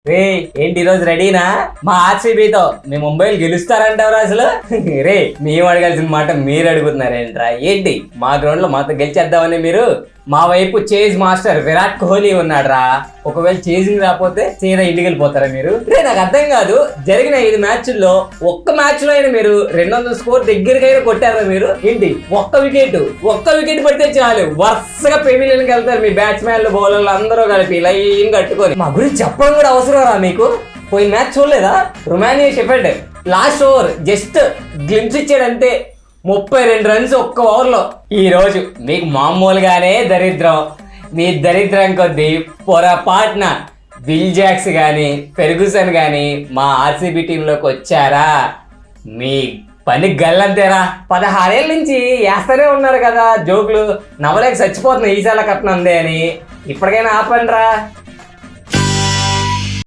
రే ఏంటి ఈరోజు రెడీనా మా ఆర్సీబీతో మీ ముంబైలు గెలుస్తారంటారు అసలు రే మేము అడగాల్సిన మాట మీరు అడుగుతున్నారేంట్రా ఏంటి మా గ్రౌండ్ లో మాతో గెలిచేద్దామని మీరు మా వైపు చేజ్ మాస్టర్ విరాట్ కోహ్లీ ఉన్నాడురా ఒకవేళ చేజింగ్ రాకపోతే సీదా ఇంటికి వెళ్ళిపోతారా మీరు రే నాకు అర్థం కాదు జరిగిన 5 మ్యాచ్ల్లో ఒక్క మ్యాచ్ లో అయినా మీరు 200 స్కోర్ దగ్గరకైనా కొట్టారా మీరు ఏంటి ఒక్క వికెట్ పడితే చాలు వరుసగా పెవిలియన్కి వెళ్తారు మీ బ్యాట్స్మెన్లు బౌలర్లు అందరూ కలిపి లైన్ కట్టుకొని మా గురించి చెప్పడం కూడా అవసరం రా మీకు పోయిన మ్యాచ్ చూడలేదా Romario Shepherd last over just glimpse ఇచ్చాడంతే 32 రన్స్ ఒక్క ఓవర్లో. ఈ రోజు మీకు మామూలుగానే దరిద్రం మీ దరిద్రం కొద్దీ పొరపాటున విల్ జాక్స్ కానీ ఫెర్గుసన్ కానీ మా ఆర్సీబీ టీంలోకి వచ్చారా మీ పని గల్లంతేరా 16 ఏళ్ళ నుంచి వేస్తూనే ఉన్నారు కదా జోకులు నవ్వలేక చచ్చిపోతున్నాయి ఈసారి కట్నం అందే అని ఇప్పటికైనా ఆపండి రా.